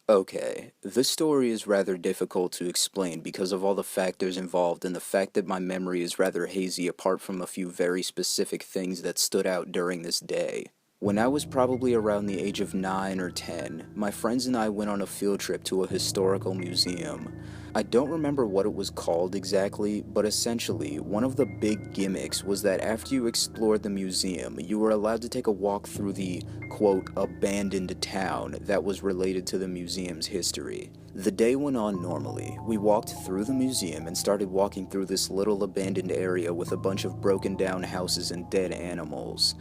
Okay, this story is rather difficult to explain because of all the factors involved and the fact that my memory is rather hazy apart from a few very specific things that stood out during this day. When I was probably around the age of 9 or 10, my friends and I went on a field trip to a historical museum. I don't remember what it was called exactly, but essentially, one of the big gimmicks was that after you explored the museum, you were allowed to take a walk through the, quote, abandoned town that was related to the museum's history. The day went on normally. We walked through the museum and started walking through this little abandoned area with a bunch of broken down houses and dead animals.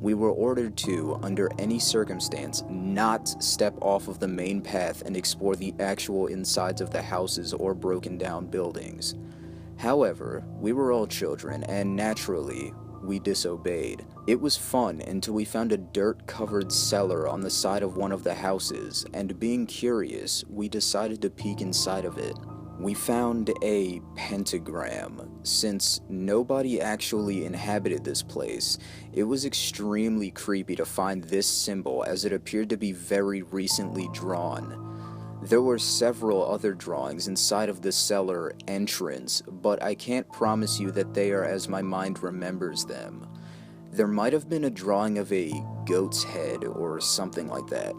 We were ordered to, under any circumstance, not step off of the main path and explore the actual insides of the houses or broken down buildings. However, we were all children, and naturally, we disobeyed. It was fun until we found a dirt-covered cellar on the side of one of the houses, and being curious, we decided to peek inside of it. We found a pentagram. Since nobody actually inhabited this place, it was extremely creepy to find this symbol as it appeared to be very recently drawn. There were several other drawings inside of the cellar entrance, but I can't promise you that they are as my mind remembers them. There might have been a drawing of a goat's head or something like that,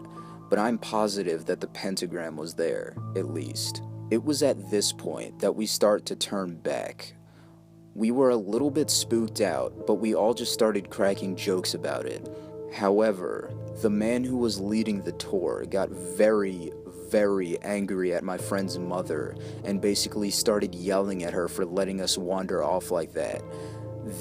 but I'm positive that the pentagram was there, at least. It was at this point that we start to turn back. We were a little bit spooked out, but we all just started cracking jokes about it. However, the man who was leading the tour got very angry at my friend's mother and basically started yelling at her for letting us wander off like that.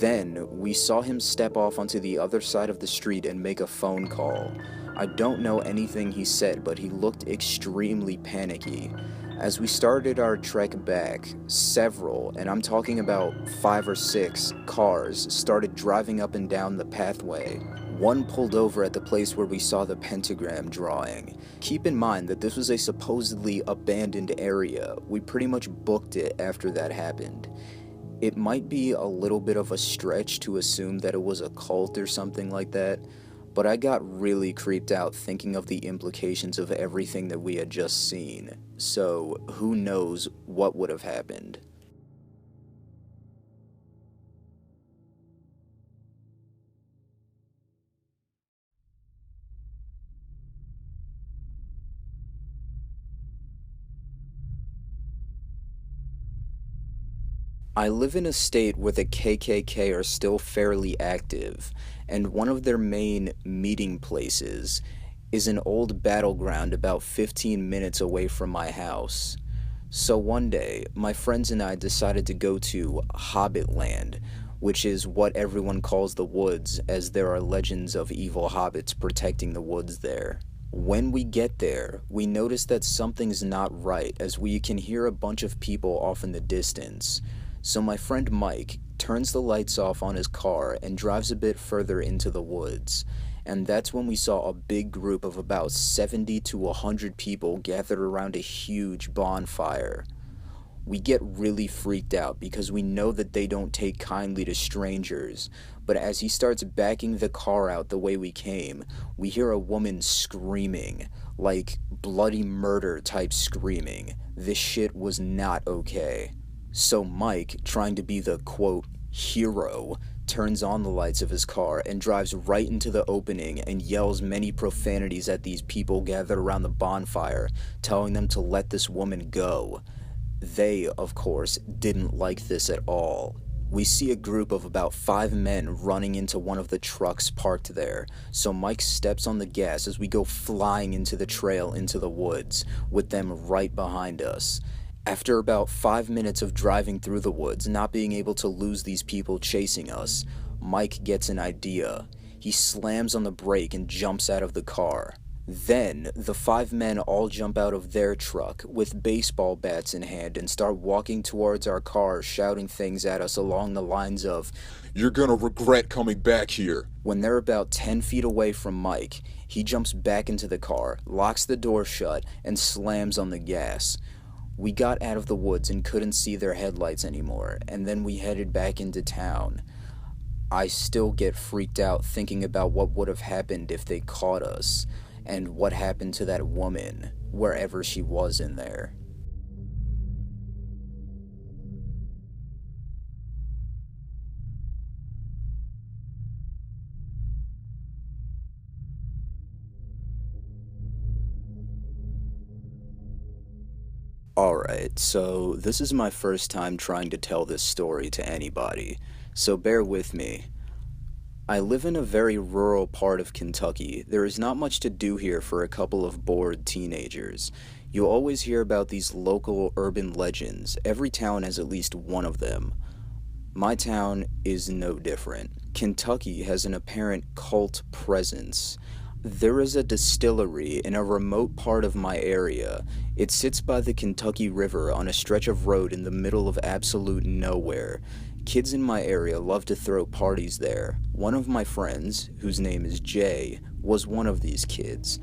Then, we saw him step off onto the other side of the street and make a phone call. I don't know anything he said, but he looked extremely panicky. As we started our trek back, several, and I'm talking about 5 or 6, cars started driving up and down the pathway. One pulled over at the place where we saw the pentagram drawing. Keep in mind that this was a supposedly abandoned area. We pretty much booked it after that happened. It might be a little bit of a stretch to assume that it was a cult or something like that, but I got really creeped out thinking of the implications of everything that we had just seen. So, who knows what would have happened. I live in a state where the KKK are still fairly active, and one of their main meeting places is an old battleground about 15 minutes away from my house. So one day, my friends and I decided to go to Hobbit Land, which is what everyone calls the woods, as there are legends of evil hobbits protecting the woods there. When we get there, we notice that something's not right as we can hear a bunch of people off in the distance. So my friend Mike turns the lights off on his car and drives a bit further into the woods. And that's when we saw a big group of about 70 to 100 people gathered around a huge bonfire. We get really freaked out because we know that they don't take kindly to strangers, but as he starts backing the car out the way we came, we hear a woman screaming, like bloody murder type screaming. This shit was not okay. So Mike, trying to be the, quote, hero, turns on the lights of his car and drives right into the opening and yells many profanities at these people gathered around the bonfire, telling them to let this woman go. They, of course, didn't like this at all. We see a group of about 5 men running into one of the trucks parked there, so Mike steps on the gas as we go flying into the trail into the woods, with them right behind us. After about 5 minutes of driving through the woods, not being able to lose these people chasing us, Mike gets an idea. He slams on the brake and jumps out of the car. Then, the 5 men all jump out of their truck with baseball bats in hand and start walking towards our car, shouting things at us along the lines of, "You're gonna regret coming back here." When they're about 10 feet away from Mike, he jumps back into the car, locks the door shut, and slams on the gas. We got out of the woods and couldn't see their headlights anymore, and then we headed back into town. I still get freaked out thinking about what would have happened if they caught us. and what happened to that woman wherever she was in there. Alright, so this is my first time trying to tell this story to anybody, so bear with me. I live in a very rural part of Kentucky. There is not much to do here for a couple of bored teenagers. You always hear about these local urban legends. Every town has at least one of them. My town is no different. Kentucky has an apparent cult presence. There is a distillery in a remote part of my area. It sits by the Kentucky River on a stretch of road in the middle of absolute nowhere. Kids in my area love to throw parties there. One of my friends, whose name is Jay, was one of these kids.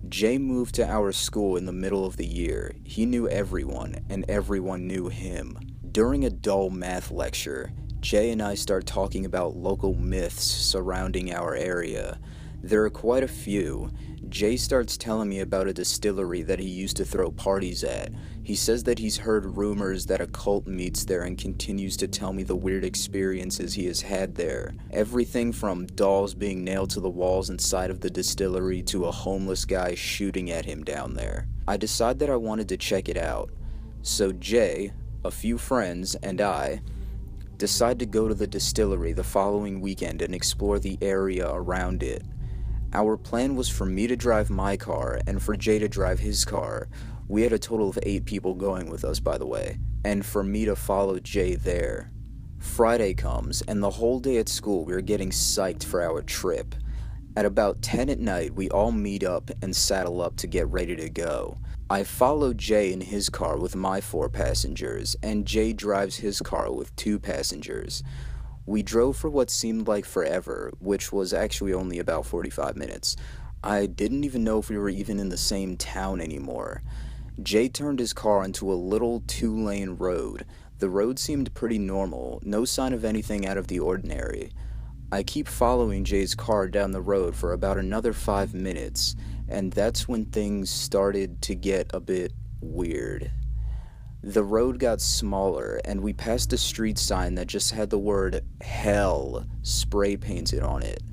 Jay moved to our school in the middle of the year. He knew everyone, and everyone knew him. During a dull math lecture, Jay and I start talking about local myths surrounding our area. There are quite a few. Jay starts telling me about a distillery that he used to throw parties at. He says that he's heard rumors that a cult meets there and continues to tell me the weird experiences he has had there. Everything from dolls being nailed to the walls inside of the distillery to a homeless guy shooting at him down there. I decide that I wanted to check it out. So Jay, a few friends, and I decide to go to the distillery the following weekend and explore the area around it. Our plan was for me to drive my car and for Jay to drive his car. We had a total of 8 people going with us, by the way, and for me to follow Jay there. Friday comes, and the whole day at school we are getting psyched for our trip. At about 10 at night, we all meet up and saddle up to get ready to go. I follow Jay in his car with my 4 passengers, and Jay drives his car with 2 passengers. We drove for what seemed like forever, which was actually only about 45 minutes. I didn't even know if we were even in the same town anymore. Jay turned his car onto a little 2-lane road. The road seemed pretty normal, no sign of anything out of the ordinary. I keep following Jay's car down the road for about another 5 minutes, and that's when things started to get a bit weird. The road got smaller, and we passed a street sign that just had the word "Hell" spray painted on it.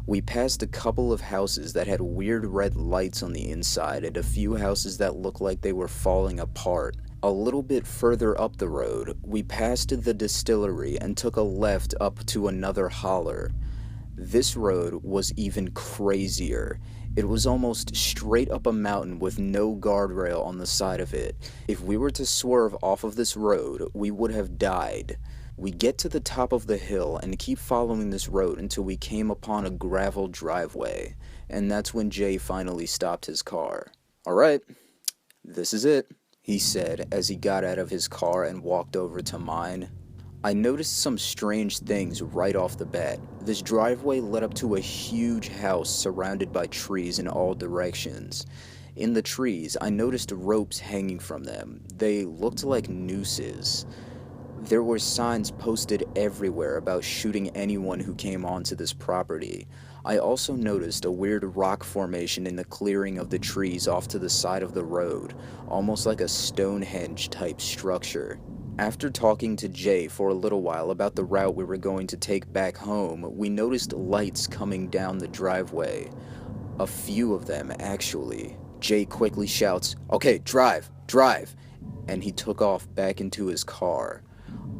We passed a couple of houses that had weird red lights on the inside and a few houses that looked like they were falling apart. A little bit further up the road, we passed the distillery and took a left up to another holler. This road was even crazier. It was almost straight up a mountain with no guardrail on the side of it. If we were to swerve off of this road, we would have died. We get to the top of the hill and keep following this road until we came upon a gravel driveway, and that's when Jay finally stopped his car. "Alright, this is it," he said as he got out of his car and walked over to mine. I noticed some strange things right off the bat. This driveway led up to a huge house surrounded by trees in all directions. In the trees, I noticed ropes hanging from them. They looked like nooses. There were signs posted everywhere about shooting anyone who came onto this property. I also noticed a weird rock formation in the clearing of the trees off to the side of the road, almost like a Stonehenge type structure. After talking to Jay for a little while about the route we were going to take back home, we noticed lights coming down the driveway. A few of them, actually. Jay quickly shouts, "Okay, drive, drive!" and he took off back into his car.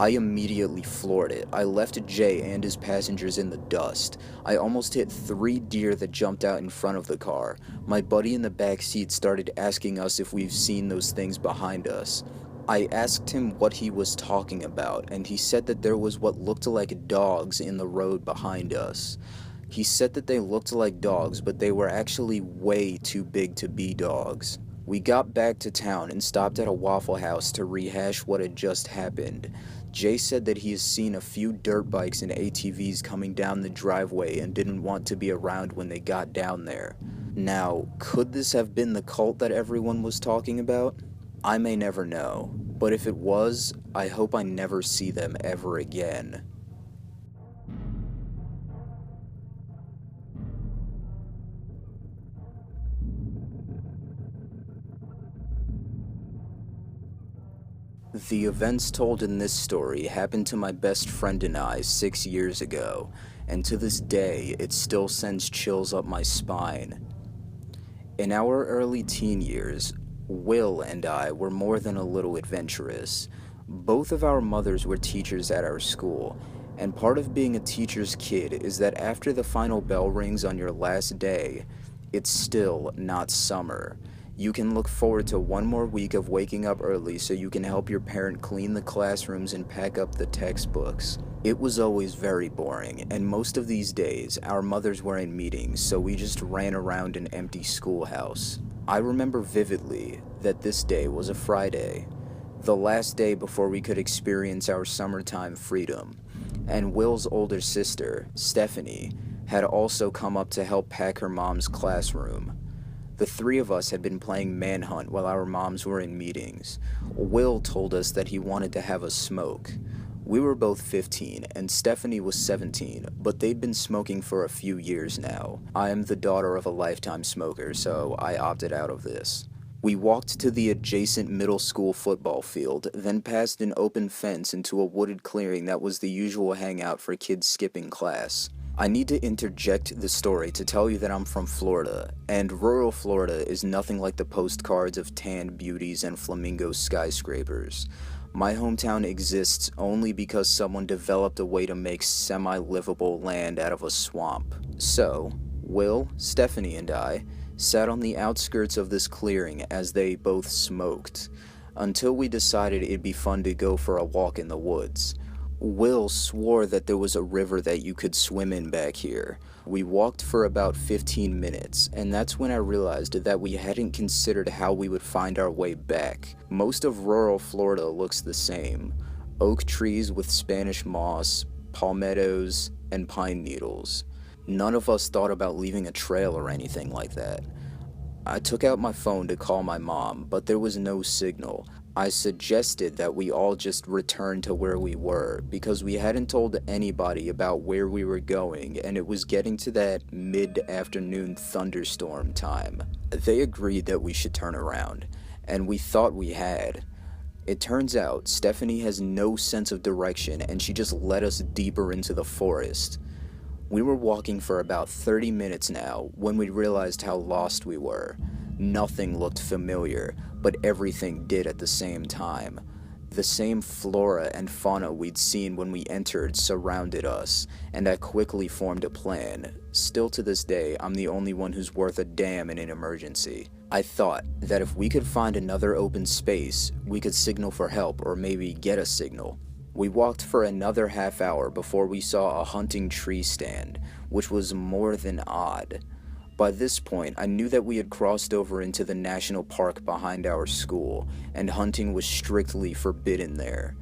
I immediately floored it. I left Jay and his passengers in the dust. I almost hit 3 deer that jumped out in front of the car. My buddy in the back seat started asking us if we've seen those things behind us. I asked him what he was talking about, and he said that there was what looked like dogs in the road behind us. He said that they looked like dogs, but they were actually way too big to be dogs. We got back to town and stopped at a Waffle House to rehash what had just happened. Jay said that he has seen a few dirt bikes and ATVs coming down the driveway and didn't want to be around when they got down there. Now, could this have been the cult that everyone was talking about? I may never know, but if it was, I hope I never see them ever again. The events told in this story happened to my best friend and I 6 years ago, and to this day it still sends chills up my spine. In our early teen years, Will and I were more than a little adventurous. Both of our mothers were teachers at our school, and part of being a teacher's kid is that after the final bell rings on your last day, it's still not summer. You can look forward to one more week of waking up early so you can help your parent clean the classrooms and pack up the textbooks. It was always very boring, and most of these days, our mothers were in meetings, so we just ran around an empty schoolhouse. I remember vividly that this day was a Friday, the last day before we could experience our summertime freedom, and Will's older sister, Stephanie, had also come up to help pack her mom's classroom. The three of us had been playing manhunt while our moms were in meetings. Will told us that he wanted to have a smoke. We were both 15 and Stephanie was 17, but they'd been smoking for a few years now. I am the daughter of a lifetime smoker, so I opted out of this. We walked to the adjacent middle school football field, then past an open fence into a wooded clearing that was the usual hangout for kids skipping class. I need to interject the story to tell you that I'm from Florida, and rural Florida is nothing like the postcards of tanned beauties and flamingo skyscrapers. My hometown exists only because someone developed a way to make semi-livable land out of a swamp. So, Will, Stephanie, and I sat on the outskirts of this clearing as they both smoked, until we decided it'd be fun to go for a walk in the woods. Will swore that there was a river that you could swim in back here. We walked for about 15 minutes, and that's when I realized that we hadn't considered how we would find our way back. Most of rural Florida looks the same. Oak trees with Spanish moss, palmettos, and pine needles. None of us thought about leaving a trail or anything like that. I took out my phone to call my mom, but there was no signal. I suggested that we all just return to where we were, because we hadn't told anybody about where we were going, and it was getting to that mid-afternoon thunderstorm time. They agreed that we should turn around, and we thought we had. It turns out Stephanie has no sense of direction, and she just led us deeper into the forest. We were walking for about 30 minutes now when we realized how lost we were. Nothing looked familiar, but everything did at the same time. The same flora and fauna we'd seen when we entered surrounded us, and I quickly formed a plan. Still to this day, I'm the only one who's worth a damn in an emergency. I thought that if we could find another open space, we could signal for help or maybe get a signal. We walked for another half hour before we saw a hunting tree stand, which was more than odd. By this point, I knew that we had crossed over into the national park behind our school, and hunting was strictly forbidden there.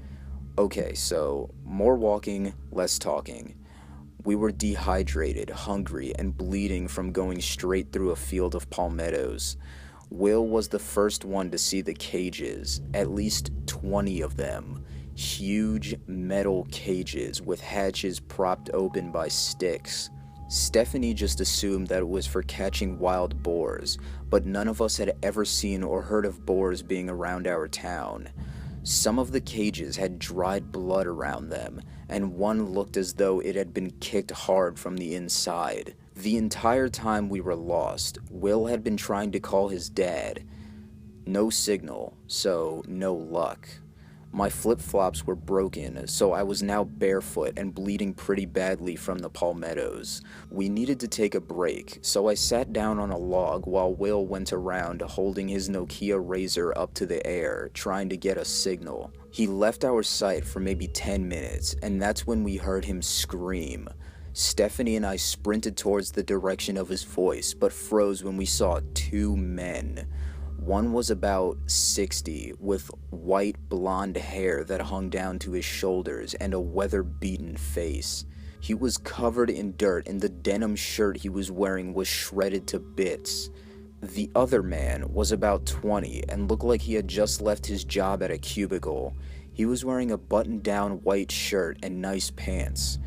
Okay, so more walking, less talking. We were dehydrated, hungry, and bleeding from going straight through a field of palmettos. Will was the first one to see the cages, at least 20 of them. Huge metal cages with hatches propped open by sticks. Stephanie just assumed that it was for catching wild boars, but none of us had ever seen or heard of boars being around our town. Some of the cages had dried blood around them, and one looked as though it had been kicked hard from the inside. The entire time we were lost, Will had been trying to call his dad. No signal, so no luck. My flip-flops were broken, so I was now barefoot and bleeding pretty badly from the palmettos. We needed to take a break, so I sat down on a log while Will went around holding his Nokia Razr up to the air, trying to get a signal. He left our sight for maybe 10 minutes, and that's when we heard him scream. Stephanie and I sprinted towards the direction of his voice, but froze when we saw two men. One was about 60, with white blonde hair that hung down to his shoulders and a weather-beaten face. He was covered in dirt and the denim shirt he was wearing was shredded to bits. The other man was about 20 and looked like he had just left his job at a cubicle. He was wearing a button-down white shirt and nice pants.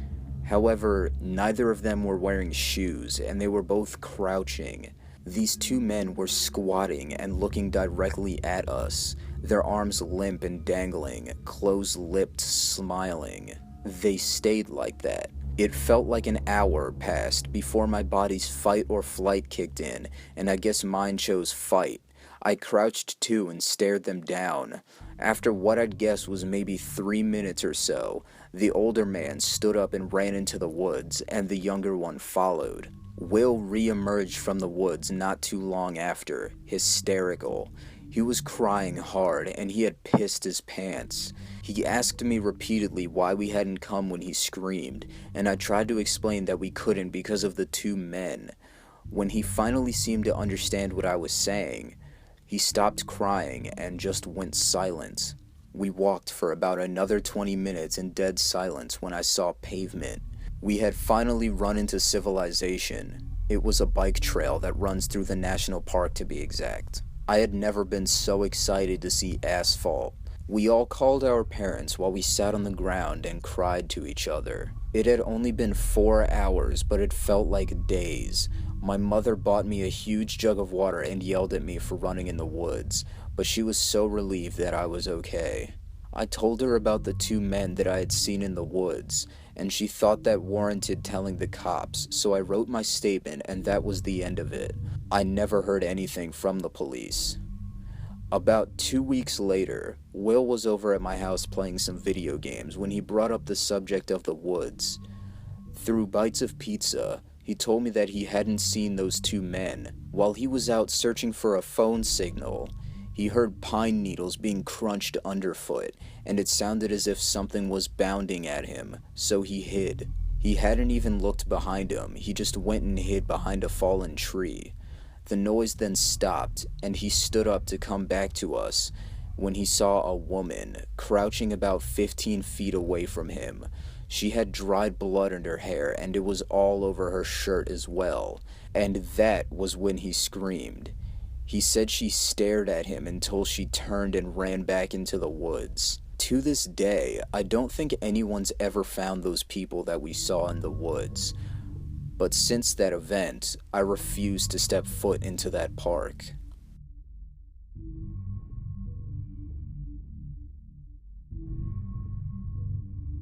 However, neither of them were wearing shoes, and they were both crouching. These two men were squatting and looking directly at us. their arms limp and dangling, close-lipped, smiling. They stayed like that. It felt like an hour passed before my body's fight or flight kicked in, and I guess mine chose fight. I crouched too and stared them down. After what I'd guess was maybe 3 minutes or so, the older man stood up and ran into the woods, and the younger one followed. Will re-emerged from the woods not too long after, hysterical. He was crying hard, and he had pissed his pants. He asked me repeatedly why we hadn't come when he screamed, and I tried to explain that we couldn't because of the two men. When he finally seemed to understand what I was saying, he stopped crying and just went silent. We walked for about another 20 minutes in dead silence when I saw pavement. We had finally run into civilization. It was a bike trail that runs through the national park, to be exact. I had never been so excited to see asphalt. We all called our parents while we sat on the ground and cried to each other. It had only been 4 hours, but it felt like days. My mother bought me a huge jug of water and yelled at me for running in the woods, but she was so relieved that I was okay. I told her about the two men that I had seen in the woods, and she thought that warranted telling the cops, so I wrote my statement and that was the end of it. I never heard anything from the police. About 2 weeks later, Will was over at my house playing some video games when he brought up the subject of the woods. Through bites of pizza, he told me that he hadn't seen those two men. While he was out searching for a phone signal, he heard pine needles being crunched underfoot, and it sounded as if something was bounding at him, so he hid. He hadn't even looked behind him, he just went and hid behind a fallen tree. The noise then stopped, and he stood up to come back to us when he saw a woman crouching about 15 feet away from him. She had dried blood in her hair, and it was all over her shirt as well, and that was when he screamed. He said she stared at him until she turned and ran back into the woods. To this day, I don't think anyone's ever found those people that we saw in the woods. But since that event, I refuse to step foot into that park.